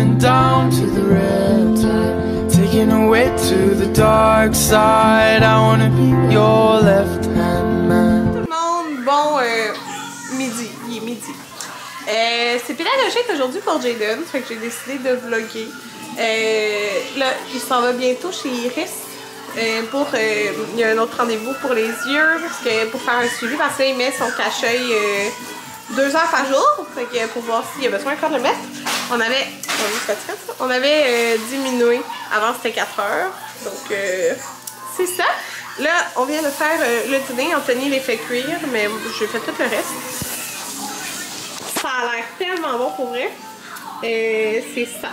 going down to the red tide, taking away to the dark side. I wanna be your left hand man. Tout le monde, bon midi, il est midi. C'est pédagogique aujourd'hui pour Jaden, fait que j'ai décidé de vlogger. Là, il s'en va bientôt chez Iris. Il y a un autre rendez-vous pour les yeux, parce que pour faire un suivi, parce qu'il met son cache-œil 2 heures par jour, fait que pour voir s'il y a besoin encore de le mettre. On avait diminué, avant c'était 4 heures, donc c'est ça. Là, on vient de faire le dîner, Anthony les fait cuire, mais j'ai fait tout le reste. Ça a l'air tellement bon pour vrai. C'est ça,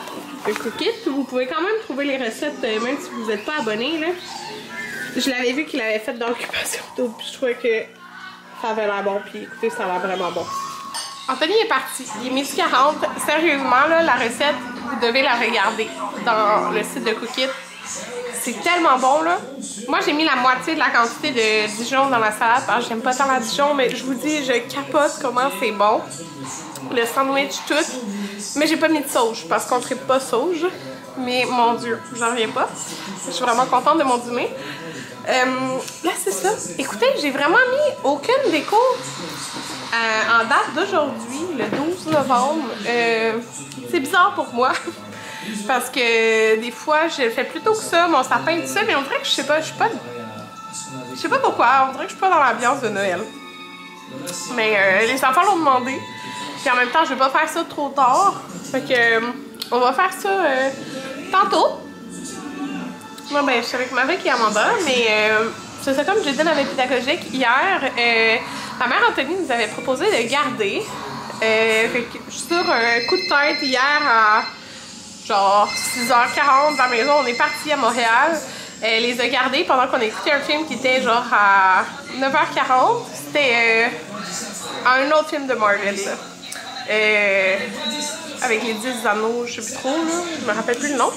le Cook It. Vous pouvez quand même trouver les recettes, même si vous n'êtes pas abonné. Là. Je l'avais vu qu'il avait fait dans l'occupation double, puis je trouvais que ça avait l'air bon, puis écoutez, ça a l'air vraiment bon. Anthony est parti, il est midi 40. Sérieusement, là, la recette, vous devez la regarder dans le site de Cook It. C'est tellement bon, là. Moi, j'ai mis la moitié de la quantité de Dijon dans la salade, parce que j'aime pas tant la Dijon, mais je vous dis, je capote comment c'est bon. Le sandwich, tout. Mais j'ai pas mis de sauge, parce qu'on ne traite pas sauge. Mais mon Dieu, j'en reviens pas. Je suis vraiment contente de mon dîner. Là, c'est ça. Écoutez, j'ai vraiment mis aucune déco en date d'aujourd'hui, le 12 novembre. C'est bizarre pour moi. Parce que des fois, je fais plutôt que ça, mon sapin et tout ça, mais on dirait que je sais pas, je sais pas pourquoi, on dirait que je suis pas dans l'ambiance de Noël. Mais les enfants l'ont demandé, puis en même temps, je vais pas faire ça trop tard, fait que on va faire ça tantôt. Moi, ben, je suis avec Marie et Amanda, mais c'est ça, comme Jaden avait pédagogique hier, ma mère Anthony nous avait proposé de garder, fait que sur un coup de tête hier à genre 6h40 dans la maison, on est parti à Montréal. Elle les a gardés pendant qu'on écoutait un film qui était genre à 9h40. C'était un autre film de Marvel. Avec les 10 anneaux, je sais plus trop, là, je me rappelle plus le nom.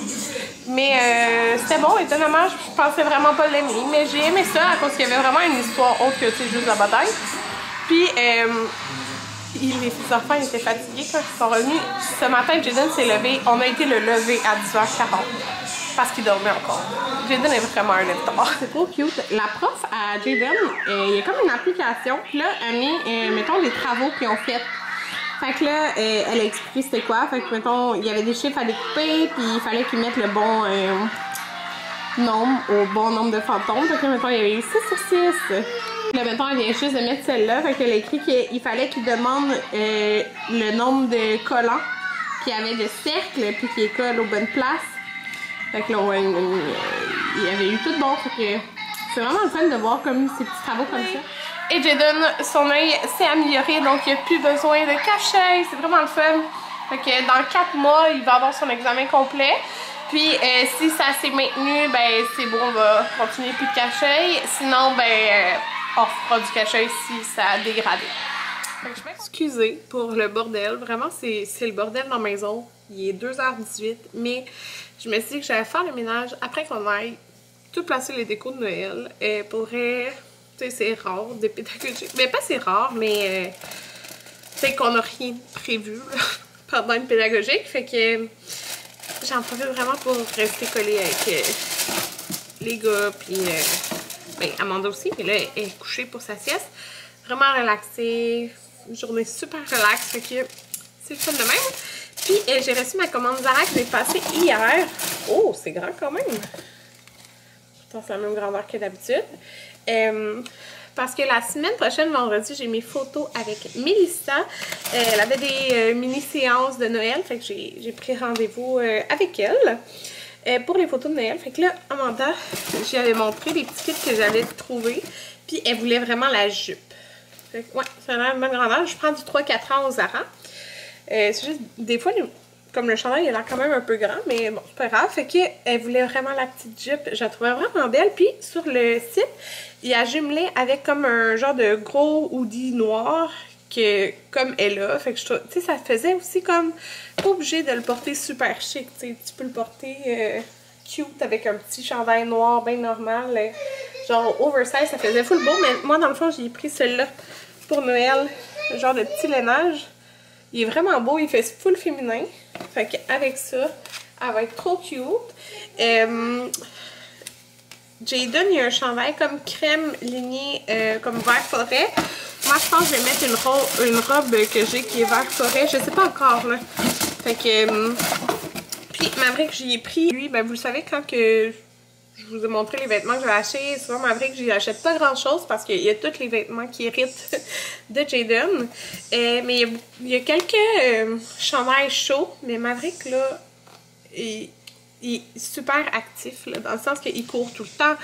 Mais c'était bon, étonnamment, je pensais vraiment pas l'aimer. Mais j'ai aimé ça à cause qu'il y avait vraiment une histoire autre que juste la bataille. Puis les enfants étaient fatigués quand ils sont revenus. Ce matin, Jaden s'est levé. On a été le lever à 10h40 parce qu'il dormait encore. Jaden est vraiment un lève-tard. C'est trop cute. La prof à Jaden, il y a comme une application. Puis là, elle met, mettons, les travaux qu'ils ont fait. Fait que là, elle a expliqué c'était quoi. Fait que, mettons, il y avait des chiffres à découper. Puis il fallait qu'ils mettent le bon nombre au bon nombre de fantômes. Fait que là, mettons, il y avait eu 6 sur 6. Là, mettons, elle vient juste de mettre celle-là. Fait qu'elle a écrit qu'il fallait qu'il demande le nombre de collants qu'il y avait de cercles, puis qu'il colle aux bonnes places. Fait que là, ouais, il avait eu tout bon. Fait que c'est vraiment le fun de voir comme ces petits travaux comme ça. Et Jaden, son œil s'est amélioré, donc il n'y a plus besoin de cache-œil. C'est vraiment le fun. Fait que dans 4 mois, il va avoir son examen complet. Puis si ça s'est maintenu, ben c'est bon, on va continuer plus de cache-œil. Sinon, ben on fera du cache-œil si ça a dégradé. Je m'excuse pour le bordel. Vraiment, c'est le bordel dans la maison. Il est 2h18, mais je me suis dit que j'allais faire le ménage après qu'on aille tout placer les décos de Noël. Pourrait, tu sais, c'est rare des pédagogiques. Mais pas c'est rare, mais c'est qu'on n'a rien prévu là, pendant une pédagogique. Fait que j'en profite vraiment pour rester collée avec les gars, puis ben, Amanda aussi, mais là, elle est couchée pour sa sieste. Vraiment relaxée, une journée super relaxe, fait que c'est le fun de même. Puis j'ai reçu ma commande Zara que j'ai passée hier. Oh, c'est grand quand même! Pourtant, c'est la même grandeur que d'habitude. Parce que la semaine prochaine, vendredi, j'ai mes photos avec Mélissa. Elle avait des mini-séances de Noël, fait que j'ai pris rendez-vous avec elle. Pour les photos de Noël. Fait que là, Amanda, j'y avais montré les petits kits que j'avais trouvés. Puis elle voulait vraiment la jupe. Fait que, ouais, ça a l'air de même grandeur. Je prends du 3-4 ans au Zara. C'est juste, des fois, comme le chandail, il a l'air quand même un peu grand, mais bon, c'est pas grave. Fait qu'elle voulait vraiment la petite jupe. Je la trouvais vraiment belle. Puis sur le site, il a jumelé avec comme un genre de gros hoodie noir que comme elle a. Fait que je trouve, tu sais, ça faisait aussi comme pas obligé de le porter super chic. Tu sais, tu peux le porter cute avec un petit chandail noir bien normal. Genre oversize, ça faisait full beau. Mais moi, dans le fond, j'ai pris celui-là pour Noël. Genre de petit lainage. Il est vraiment beau, il fait full féminin. Fait qu'avec ça, elle va être trop cute. Jayden, il y a un chandail comme crème lignée comme vert forêt. Moi, je pense que je vais mettre une robe que j'ai qui est vert forêt. Je sais pas encore, là. Fait que... puis, Maverick, j'y ai pris. Lui, ben, vous le savez, quand que je vous ai montré les vêtements que j'ai achetés, souvent, Maverick, j'y achète pas grand-chose parce qu'il y a tous les vêtements qui héritent de Jayden. Mais il y a quelques chandails chauds. Mais Maverick, là, il est super actif, là, dans le sens qu'il court tout le temps.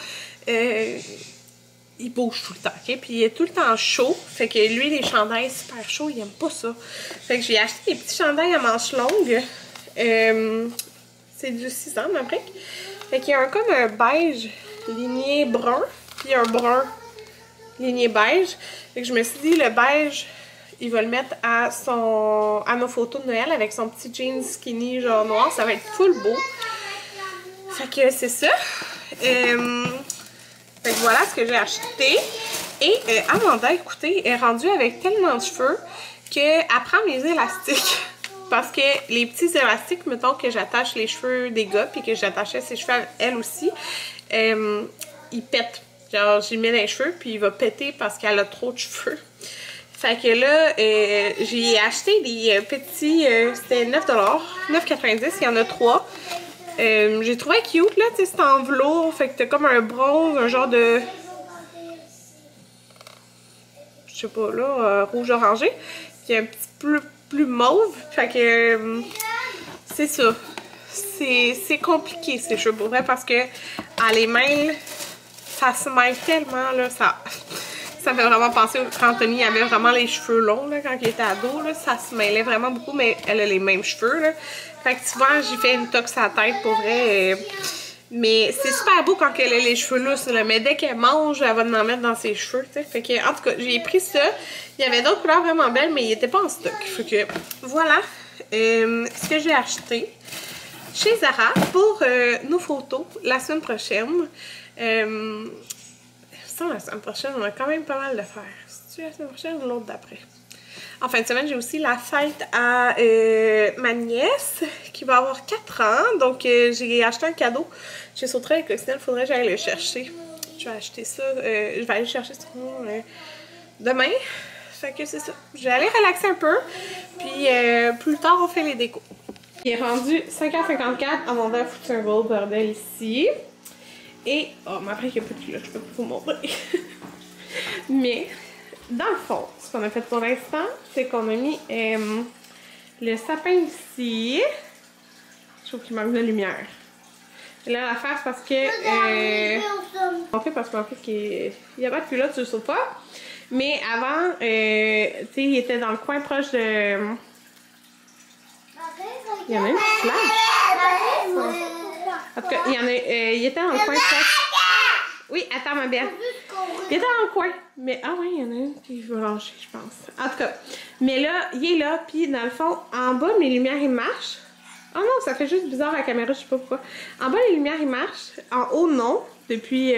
Il bouge tout le temps, ok? Puis il est tout le temps chaud. Fait que lui, les chandails super chauds, il aime pas ça. Fait que j'ai acheté des petits chandails à manches longues. C'est du 6 ans, Maverick. Fait qu'il y a comme un beige ligné brun, puis un brun ligné beige. Fait que je me suis dit, le beige, il va le mettre à nos photos de Noël avec son petit jean skinny genre noir. Ça va être full beau. Fait que c'est ça. Fait que voilà ce que j'ai acheté. Et Amanda, écoutez, est rendue avec tellement de cheveux qu'elle prend mes élastiques. Parce que les petits élastiques, mettons que j'attache les cheveux des gars, puis que j'attachais ses cheveux à elle aussi, ils pètent. Genre, j'y mets les cheveux, puis il va péter parce qu'elle a trop de cheveux. Fait que là, j'ai acheté des petits, c'était 9$, 9,90$, il y en a 3. J'ai trouvé cute, là, tu sais, c'est en velours, fait que t'as comme un bronze, un genre de... je sais pas, là, rouge-orangé, qui est un petit peu plus mauve, fait que c'est ça. C'est compliqué, ces cheveux, pour vrai, parce que à les mêle, ça se mêle tellement, là, ça fait vraiment penser quand Anthony avait vraiment les cheveux longs, là, quand il était ado, là, ça se mêlait vraiment beaucoup, mais elle a les mêmes cheveux, là. Fait que souvent, j'ai fait une toque à la tête, pour vrai. Mais c'est super beau quand elle a les cheveux lousses, là. Mais dès qu'elle mange, elle va en mettre dans ses cheveux, tu sais. Fait que, en tout cas, j'ai pris ça. Il y avait d'autres couleurs vraiment belles, mais ils n'étaient pas en stock. Fait que, voilà ce que j'ai acheté chez Zara pour nos photos la semaine prochaine. Sans la semaine prochaine, on a quand même pas mal de faire. C'est-tu la semaine prochaine ou l'autre d'après? En fin de semaine, j'ai aussi la fête à ma nièce qui va avoir 4 ans. Donc, j'ai acheté un cadeau chez Sauterelle et Coccinelle. Il faudrait que j'aille le chercher. Je vais acheter ça. Je vais aller le chercher demain. Fait que c'est ça. Je vais aller relaxer un peu. Puis, plus tard, on fait les décos. Il est rendu 5h54. Amanda a foutu un gros bordel ici. Et, oh, mais après, il n'y a pas de culotte. Je peux pas vous montrer. Mais... dans le fond, ce qu'on a fait pour l'instant, c'est qu'on a mis le sapin ici. Je trouve qu'il manque de lumière. Et là, l'affaire, c'est parce que... on fait parce qu'en fait, il n'y a pas de culotte sur le sofa. Mais avant, tu sais, il était dans le coin proche de... il y en a une qui flash. En tout cas, il était dans le coin proche... oui, attends, ma belle. Il était dans le coin. Mais, ah ouais, il y en a une qui veut lâcher, je pense. En tout cas, mais là, il est là. Puis, dans le fond, en bas, mes lumières, ils marchent. Oh non, ça fait juste bizarre à la caméra, je sais pas pourquoi. En bas, les lumières, ils marchent. En haut, non. Depuis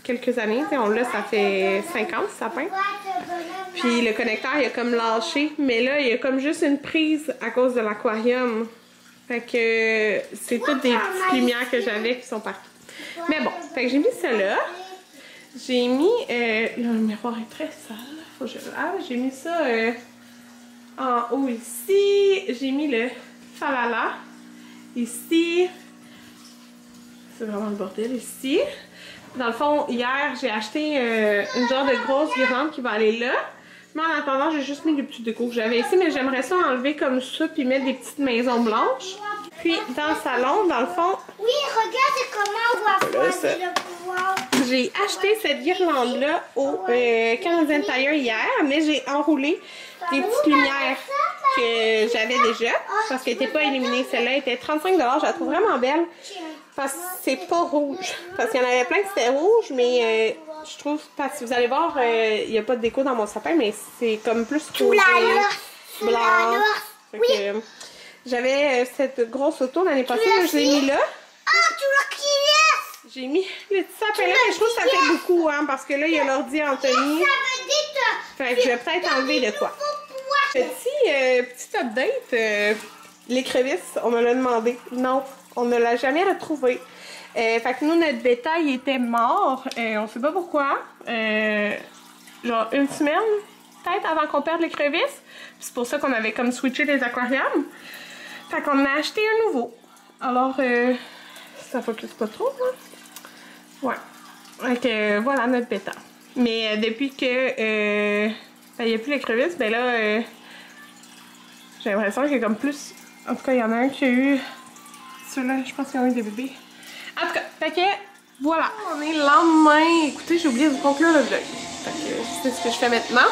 quelques années. On l'a, ça fait 5 ans, ce sapin. Puis, le connecteur, il a comme lâché. Mais là, il y a comme juste une prise à cause de l'aquarium. Fait que c'est toutes des petites lumières que j'avais qui sont partout. Mais bon, fait que j'ai mis ça là. J'ai mis... le miroir est très sale. Faut que je lave. J'ai mis ça en haut ici. J'ai mis le falala ici. C'est vraiment le bordel ici. Dans le fond, hier, j'ai acheté une genre de grosse guirlande qui va aller là. Mais en attendant, j'ai juste mis des petits décos que j'avais ici. Mais j'aimerais ça enlever comme ça puis mettre des petites maisons blanches. Puis, dans le salon, dans le fond... oui, regarde comment on va faire le pouvoir. J'ai acheté cette guirlande-là au Canadian Tire hier, mais j'ai enroulé des petites lumières que j'avais déjà, parce qu'elle n'était pas illuminée. Celle-là était 35$, je la trouve vraiment belle, parce que c'est pas rouge. Parce qu'il y en avait plein qui c'était rouge, mais je trouve, parce que vous allez voir, il n'y a pas de déco dans mon sapin, mais c'est comme plus rouge blanc. Oui. J'avais cette grosse auto l'année passée, je l'ai mis là. Ah, tu vois qui est? J'ai mis le petit sapin là, mais je trouve que ça fait beaucoup, hein, parce que là, il y a l'ordi Anthony. Ça veut dire que... Fait que je vais peut-être enlever de quoi. Petit update. L'écrevisse, on me l'a demandé. Non, on ne l'a jamais retrouvé. Fait que nous, notre bétail était mort. On sait pas pourquoi. Genre une semaine, peut-être, avant qu'on perde l'écrevisse. C'est pour ça qu'on avait comme switché les aquariums. Fait qu'on a acheté un nouveau. Alors, ça focus pas trop, hein? Ouais. Fait que voilà notre bétail. Mais depuis que il n'y a plus l'écrevisse, ben là, j'ai l'impression qu'il y a comme plus. En tout cas, il y en a un qui a eu. Ceux-là, je pense qu'il y en a eu des bébés. En tout cas, fait que voilà. On est le lendemain. Écoutez, j'ai oublié de conclure le vlog. Fait que c'est ce que je fais maintenant.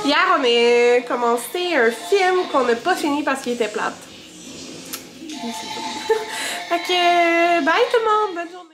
Hier, on a commencé un film qu'on n'a pas fini parce qu'il était plate. Fait que bye tout le monde, bonne journée.